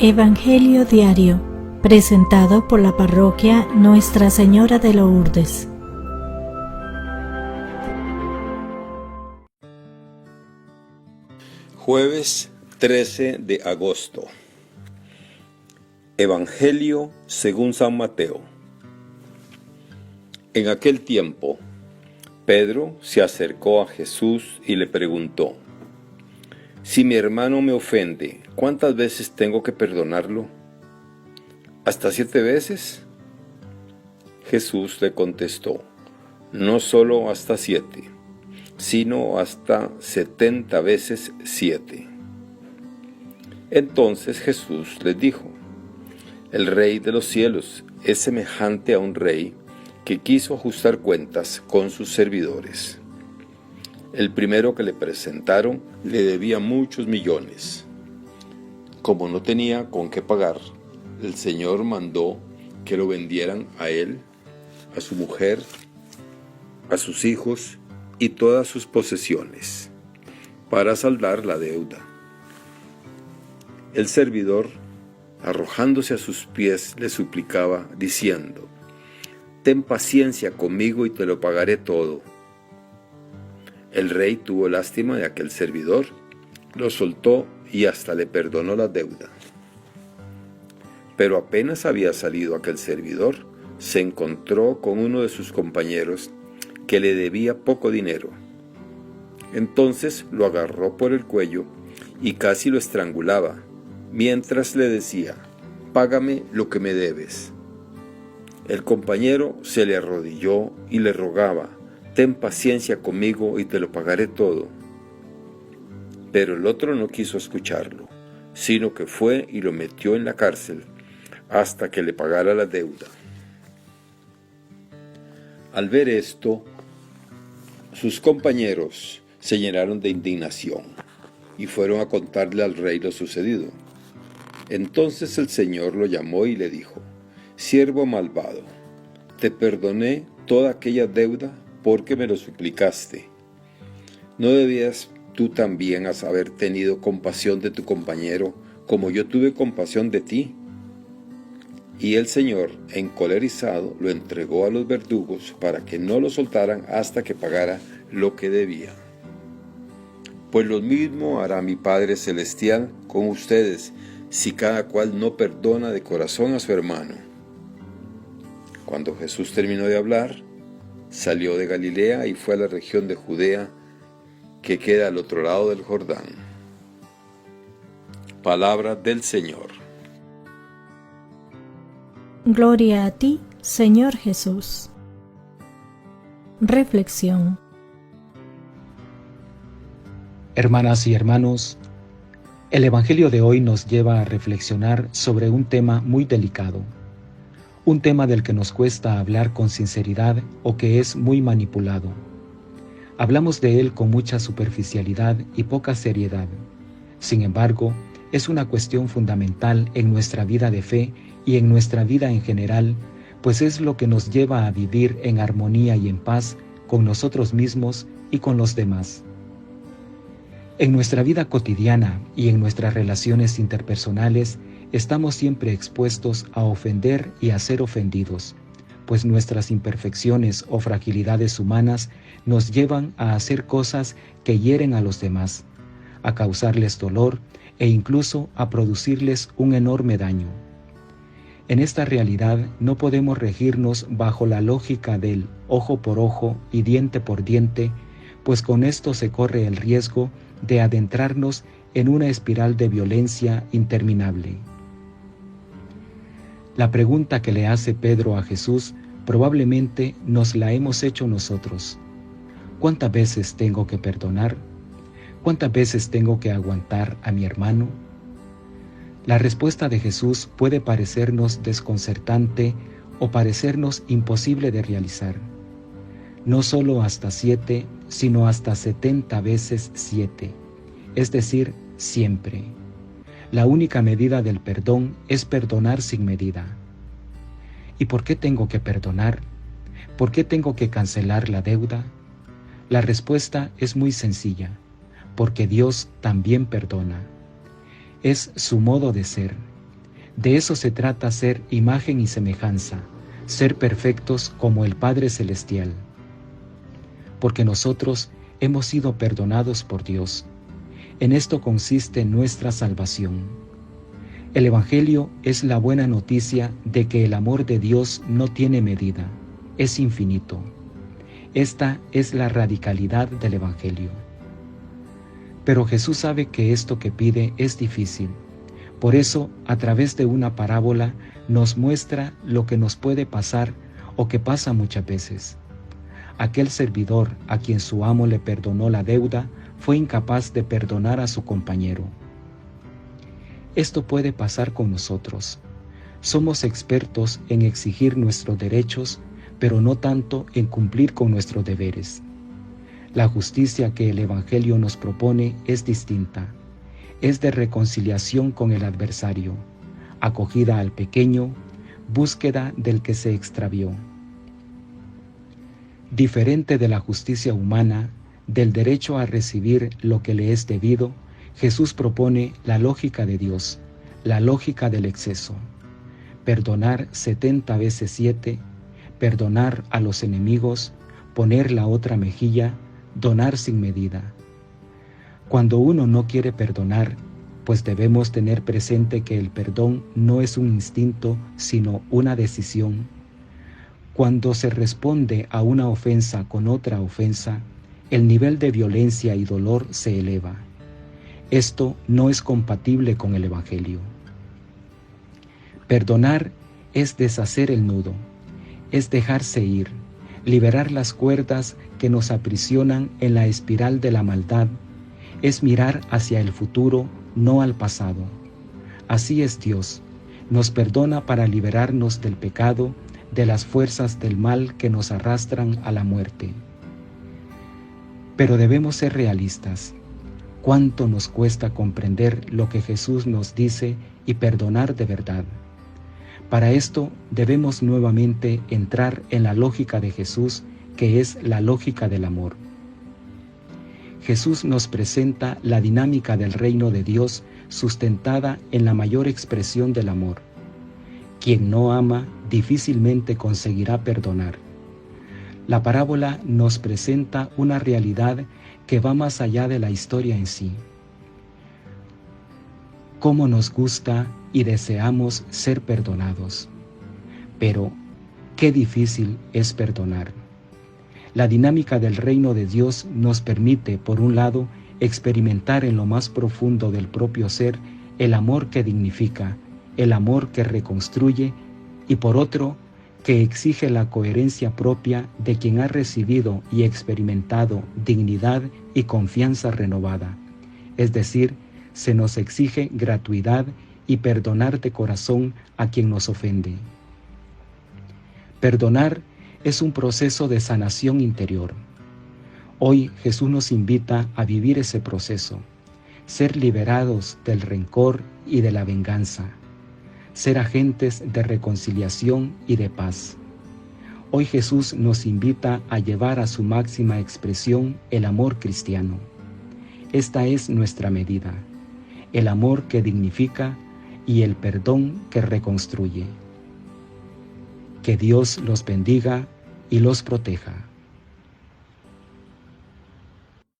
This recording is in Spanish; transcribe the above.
Evangelio Diario, presentado por la parroquia Nuestra Señora de Lourdes. Jueves 13 de agosto. Evangelio según San Mateo. En aquel tiempo, Pedro se acercó a Jesús y le preguntó: «Si mi hermano me ofende, ¿cuántas veces tengo que perdonarlo? ¿Hasta 7 veces?» Jesús le contestó: «No solo hasta 7, sino hasta 70 veces 7». Entonces Jesús les dijo: «El Rey de los cielos es semejante a un rey que quiso ajustar cuentas con sus servidores. El primero que le presentaron le debía muchos millones. Como no tenía con qué pagar, el Señor mandó que lo vendieran a él, a su mujer, a sus hijos y todas sus posesiones, para saldar la deuda. El servidor, arrojándose a sus pies, le suplicaba, diciendo: «Ten paciencia conmigo y te lo pagaré todo». El rey tuvo lástima de aquel servidor, lo soltó y hasta le perdonó la deuda. Pero apenas había salido aquel servidor, se encontró con uno de sus compañeros que le debía poco dinero. Entonces lo agarró por el cuello y casi lo estrangulaba, mientras le decía: «Págame lo que me debes». El compañero se le arrodilló y le rogaba: «Ten paciencia conmigo y te lo pagaré todo». Pero el otro no quiso escucharlo, sino que fue y lo metió en la cárcel hasta que le pagara la deuda. Al ver esto, sus compañeros se llenaron de indignación y fueron a contarle al rey lo sucedido. Entonces el Señor lo llamó y le dijo: «Siervo malvado, te perdoné toda aquella deuda porque me lo suplicaste. ¿No debías tú también haber tenido compasión de tu compañero, como yo tuve compasión de ti?» Y el Señor, encolerizado, lo entregó a los verdugos para que no lo soltaran hasta que pagara lo que debía. Pues lo mismo hará mi Padre Celestial con ustedes, si cada cual no perdona de corazón a su hermano». Cuando Jesús terminó de hablar, salió de Galilea y fue a la región de Judea, que queda al otro lado del Jordán. Palabra del Señor. Gloria a ti, Señor Jesús. Reflexión. Hermanas y hermanos, el Evangelio de hoy nos lleva a reflexionar sobre un tema muy delicado, un tema del que nos cuesta hablar con sinceridad o que es muy manipulado. Hablamos de él con mucha superficialidad y poca seriedad. Sin embargo, es una cuestión fundamental en nuestra vida de fe y en nuestra vida en general, pues es lo que nos lleva a vivir en armonía y en paz con nosotros mismos y con los demás. En nuestra vida cotidiana y en nuestras relaciones interpersonales estamos siempre expuestos a ofender y a ser ofendidos, pues nuestras imperfecciones o fragilidades humanas nos llevan a hacer cosas que hieren a los demás, a causarles dolor e incluso a producirles un enorme daño. En esta realidad no podemos regirnos bajo la lógica del ojo por ojo y diente por diente, pues con esto se corre el riesgo de adentrarnos en una espiral de violencia interminable. La pregunta que le hace Pedro a Jesús probablemente nos la hemos hecho nosotros. ¿Cuántas veces tengo que perdonar? ¿Cuántas veces tengo que aguantar a mi hermano? La respuesta de Jesús puede parecernos desconcertante o parecernos imposible de realizar. No solo hasta 7, sino hasta 70 veces 7, es decir, siempre. La única medida del perdón es perdonar sin medida. ¿Y por qué tengo que perdonar? ¿Por qué tengo que cancelar la deuda? La respuesta es muy sencilla: porque Dios también perdona. Es su modo de ser, De eso se trata ser imagen y semejanza, ser perfectos como el Padre Celestial. Porque nosotros hemos sido perdonados por Dios. En esto consiste nuestra salvación. El Evangelio es la buena noticia de que el amor de Dios no tiene medida, es infinito. Esta es la radicalidad del Evangelio. Pero Jesús sabe que esto que pide es difícil. Por eso, a través de una parábola, nos muestra lo que nos puede pasar o que pasa muchas veces. Aquel servidor a quien su amo le perdonó la deuda fue incapaz de perdonar a su compañero. Esto puede pasar con nosotros. Somos expertos en exigir nuestros derechos, pero no tanto en cumplir con nuestros deberes. La justicia que el Evangelio nos propone es distinta. Es de reconciliación con el adversario, acogida al pequeño, búsqueda del que se extravió. Diferente de la justicia humana, del derecho a recibir lo que le es debido, Jesús propone la lógica de Dios, la lógica del exceso. Perdonar 70 veces 7, perdonar a los enemigos, poner la otra mejilla, donar sin medida. Cuando uno no quiere perdonar, pues debemos tener presente que el perdón no es un instinto, sino una decisión. Cuando se responde a una ofensa con otra ofensa, el nivel de violencia y dolor se eleva. Esto no es compatible con el Evangelio. Perdonar es deshacer el nudo, es dejarse ir, liberar las cuerdas que nos aprisionan en la espiral de la maldad, es mirar hacia el futuro, no al pasado. Así es Dios, nos perdona para liberarnos del pecado, de las fuerzas del mal que nos arrastran a la muerte. Pero debemos ser realistas. ¿Cuánto nos cuesta comprender lo que Jesús nos dice y perdonar de verdad? Para esto debemos nuevamente entrar en la lógica de Jesús, que es la lógica del amor. Jesús nos presenta la dinámica del reino de Dios sustentada en la mayor expresión del amor. Quien no ama difícilmente conseguirá perdonar. La parábola nos presenta una realidad que va más allá de la historia en sí. Cómo nos gusta y deseamos ser perdonados. Pero, qué difícil es perdonar. La dinámica del reino de Dios nos permite, por un lado, experimentar en lo más profundo del propio ser el amor que dignifica, el amor que reconstruye, y por otro, que exige la coherencia propia de quien ha recibido y experimentado dignidad y confianza renovada. Es decir, se nos exige gratuidad y perdonar de corazón a quien nos ofende. Perdonar es un proceso de sanación interior. Hoy Jesús nos invita a vivir ese proceso, ser liberados del rencor y de la venganza, ser agentes de reconciliación y de paz. Hoy Jesús nos invita a llevar a su máxima expresión el amor cristiano. Esta es nuestra medida, el amor que dignifica y el perdón que reconstruye. Que Dios los bendiga y los proteja.